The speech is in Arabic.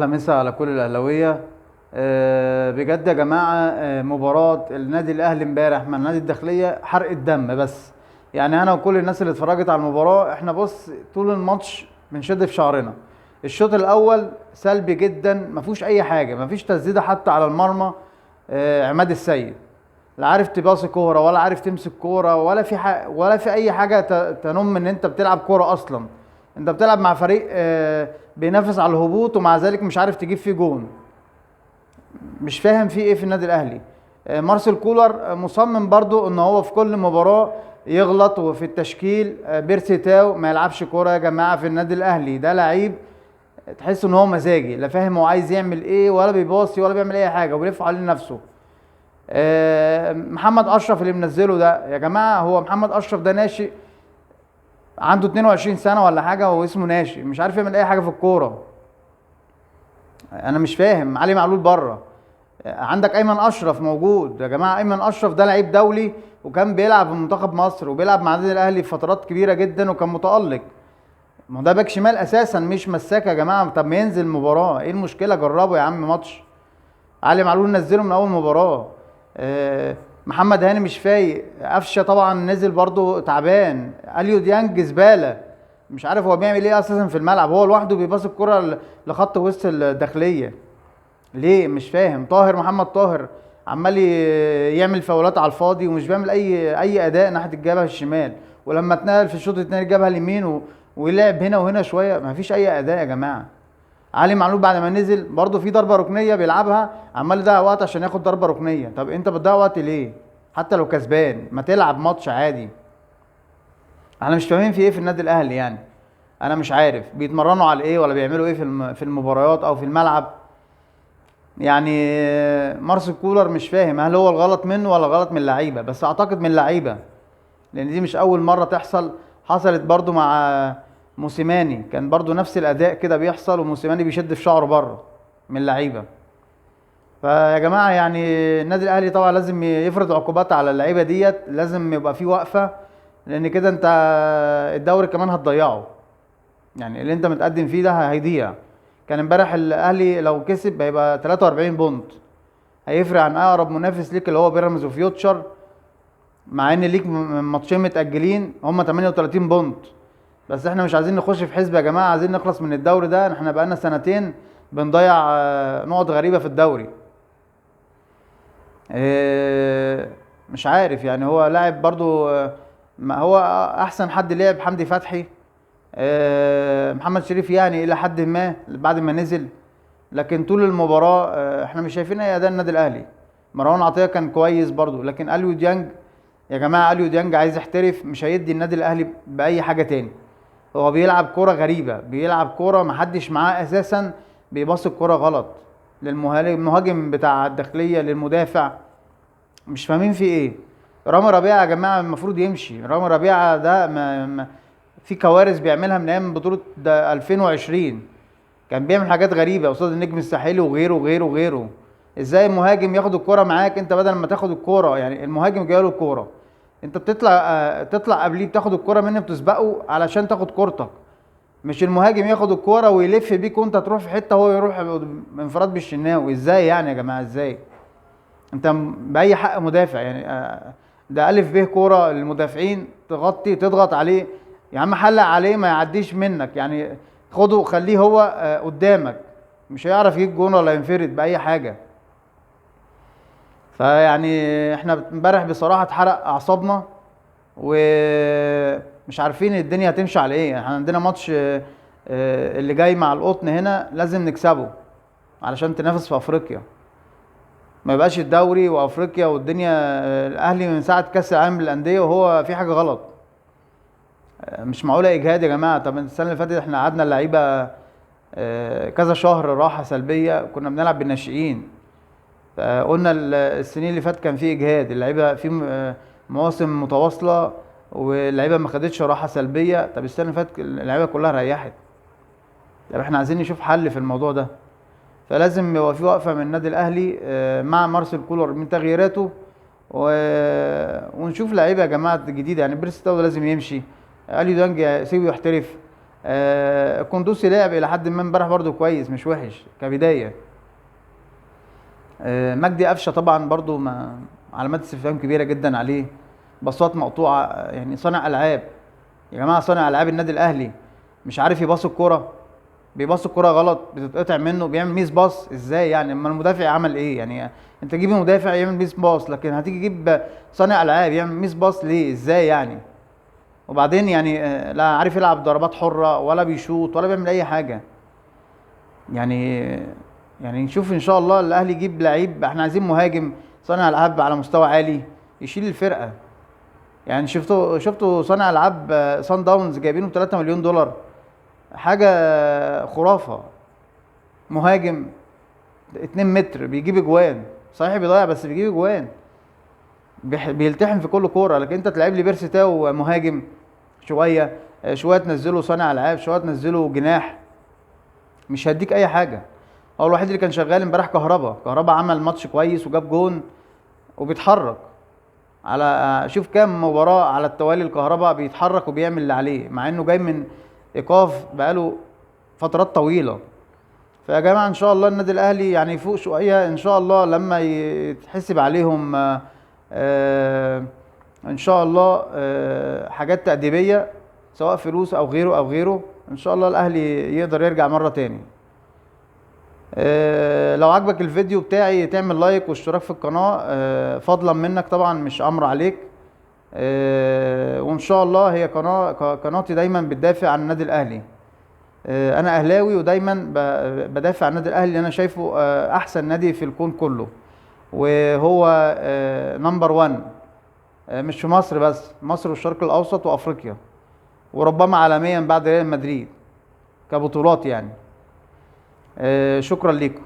أهلا مسا على كل الأهلاوية. بجد يا جماعة، مباراة النادي الأهلي امبارح مع النادي الداخلية حرق الدم بس. يعني أنا وكل الناس اللي اتفرجت على المباراة احنا بص طول الماتش بنشد في شعرنا. الشوط الأول سلبي جدا، مفيهوش أي حاجة، مفيش تسديدة حتى على المرمى. عماد السيد لا عارف تباصي كورة ولا عارف تمسك كورة ولا في أي حاجة تنم إن أنت بتلعب كورة أصلا. أنت بتلعب مع فريق بينافس على الهبوط، ومع ذلك مش عارف تجيب فيه جون. مش فاهم في ايه في النادي الاهلي. مارسيل كولر مصمم برضو ان هو في كل مباراة يغلط، وفي التشكيل بيرسي تاو ما يلعبش كورة يا جماعة في النادي الاهلي. ده لعيب تحس ان هو مزاجي، لا فاهم هو عايز يعمل ايه ولا بيباصي ولا بيعمل اي حاجة وبيلف عليه نفسه. محمد اشرف اللي منزله ده يا جماعة، هو محمد اشرف ده ناشئ عنده 22 سنة ولا حاجة، وهو اسمه ناشئ مش عارف يعمل اي حاجة في الكورة. انا مش فاهم. علي معلول بره، عندك ايمن اشرف موجود يا جماعه. ايمن اشرف ده لعيب دولي، وكان بيلعب في منتخب مصر وبيلعب مع النادي الاهلي في فترات كبيره جدا وكان متالق. ما هو ده باك شمال اساسا مش مساك يا جماعه. طب ما ينزل مباراه، ايه المشكله؟ جربه يا عم ماتش. علي معلول نزله من اول مباراه. محمد هاني مش فايق. قفشه طبعا نزل برضو تعبان. اليو ديانج زباله، مش عارف هو بيعمل ايه اساسا في الملعب. هو لوحده بيباص الكره لخط وسط الداخليه. ليه؟ مش فاهم. طاهر محمد طاهر عمال يعمل فاولات على الفاضي ومش بيعمل اي اداء ناحيه الجبهه الشمال. ولما اتنقل في الشوط الثاني الجبهه اليمين ولعب هنا وهنا شويه، ما فيش اي اداء يا جماعه. علي معلول بعد ما نزل برضه في ضربه ركنيه بيلعبها، عمال يضيع وقت عشان ياخد ضربه ركنيه. طب انت بتضيع وقت ليه؟ حتى لو كسبان ما تلعب ماتش عادي. احنا مش فاهمين في ايه في النادي الاهلي يعني. انا مش عارف بيتمرنوا على ايه ولا بيعملوا ايه في المباريات او في الملعب. يعني مارسيل كولر مش فاهم هل هو الغلط منه ولا غلط من اللعيبه، بس اعتقد من اللعيبه، لان دي مش اول مره تحصل. حصلت برضو مع موسيماني، كان برضو نفس الاداء كده بيحصل وموسيماني بيشد في شعره بره من اللعيبه. فيا جماعه يعني النادي الاهلي طبعا لازم يفرض عقوبات على اللعيبه ديت، لازم يبقى في وقفه، لان كده انت الدوري كمان هتضيعه. يعني اللي انت متقدم فيه ده هيضيع. كان امبارح الاهلي لو كسب هيبقى 43 بونت، هيفرق عن اقرب منافس ليك اللي هو بيراميدز وفيوتشر. مع ان ليك ماتشين متاجلين هم 38 بونت. بس احنا مش عايزين نخش في حسبه يا جماعه، عايزين نخلص من الدوري ده. احنا بقالنا سنتين بنضيع نقط غريبه في الدوري. مش عارف يعني. هو لاعب برضو ما هو احسن حد لعب حمدي فتحي. محمد شريف يعني الى حد ما بعد ما نزل، لكن طول المباراة احنا مش شايفين اي اداء النادي الاهلي. مروان عطية كان كويس برضو، لكن اليو ديانج يا جماعة، اليو ديانج عايز يحترف، مش هيدي النادي الاهلي باي حاجة تاني. هو بيلعب كورة غريبة، بيلعب كورة محدش معاه اساسا، بيباص الكورة غلط للمهاجم بتاع الداخلية، للمدافع. مش فاهمين في ايه. رامي ربيعة يا جماعة المفروض يمشي. رامي ربيعة ده في كوارث بيعملها من ايام بطولة 2020. كان بيعمل حاجات غريبه قصاد النجم الساحلي وغيره وغيره وغيره. ازاي المهاجم ياخد الكوره معاك؟ انت بدل ما تاخد الكوره، يعني المهاجم جاي له الكوره، انت بتطلع تطلع قبليه بتاخد الكوره منه بتسبقه علشان تاخد كورتك. مش المهاجم ياخد الكوره ويلف بيك وانت تروح في حته هو يروح انفراد بالشناوي. ازاي يعني يا جماعه؟ ازاي انت باي حق مدافع يعني؟ ده الف ب كوره للمدافعين، تغطي تضغط عليه يا عم، حلق عليه ما يعديش منك يعني. خده خليه هو قدامك، مش هيعرف يجيب جون ولا ينفرد باي حاجه. فيعني احنا امبارح بصراحه اتحرق اعصابنا، ومش عارفين الدنيا هتمشي على ايه. احنا عندنا ماتش اللي جاي مع القطن هنا لازم نكسبه علشان تنافس في افريقيا. ما يبقاش الدوري وافريقيا والدنيا الاهلي من ساعه كاس العالم للانديه وهو في حاجه غلط. مش معقوله اجهاد يا جماعه. طب السنه اللي فاتت احنا قعدنا اللعيبه كذا شهر راحه سلبيه، كنا بنلعب بالناشئين. قلنا السنين اللي فاتت كان في اجهاد اللعيبه في مواسم متواصله، واللعيبه ما خدتش راحه سلبيه. طب السنه اللي فاتت اللعيبه كلها ريحت. طب احنا عايزين نشوف حل في الموضوع ده. فلازم يبقى في وقفه من النادي الاهلي مع مارسيل كولر من تغييراته، ونشوف لعيبه يا جماعه جديده. يعني بيرسي تاو لازم يمشي. اليو دانج سيبه يحترف. القندوسي لعب الى حد ما امبارح برضو كويس، مش وحش كبدايه. مجدي قفشه طبعا برضو ما علامات استفهام كبيره جدا عليه، باصات مقطوعه، يعني صانع العاب. يا جماعه صانع العاب النادي الاهلي مش عارف يباص الكرة، بيباص الكرة غلط، بتتقطع منه، بيعمل ميس باص ازاي يعني؟ اما المدافع عمل ايه يعني؟ انت تجيب مدافع يعمل ميس باص، لكن هتيجي تجيب صانع العاب يعمل ميس باص ليه؟ ازاي يعني؟ وبعدين يعني لا عارف يلعب ضربات حرة ولا بيشوط ولا بيعمل اي حاجة يعني. يعني نشوف ان شاء الله الاهلي يجيب لعيب، احنا عايزين مهاجم صانع العاب على مستوى عالي يشيل الفرقة. يعني شفتوا صانع العاب سان داونز جايبينه ب 3 مليون دولار، حاجة خرافة. مهاجم 2 متر بيجيب اجوان، صحيح بيضيع بس بيجيب اجوان، بيلتحم في كل كورة. لكن انت تلعب لي بيرسي تاو مهاجم شوية، شوية تنزله صانع العاب، شوية تنزله جناح، مش هديك اي حاجة. هو الوحيد اللي كان شغال امبارح كهربا عمل ماتش كويس وجاب جون وبيتحرك. على شوف كام مباراة على التوالي الكهربا بيتحرك وبيعمل اللي عليه، مع انه جاي من ايقاف بقاله فترات طويلة. فيا جماعة ان شاء الله النادي الاهلي يعني يفوق شوية ان شاء الله لما يتحسب عليهم ان شاء الله حاجات تأديبية، سواء فلوس او غيره او غيره. ان شاء الله الاهلي يقدر يرجع مرة تاني. لو عجبك الفيديو بتاعي تعمل لايك واشتراك في القناة، فضلا منك طبعا، مش امر عليك. وان شاء الله هي قناتي دايما بتدافع عن النادي الاهلي. انا اهلاوي ودايما بدافع عن النادي الاهلي اللي انا شايفه احسن نادي في الكون كله، وهو نمبر 1، مش في مصر بس، مصر والشرق الاوسط وافريقيا، وربما عالميا بعد ريال مدريد كبطولات يعني. شكرا لكم.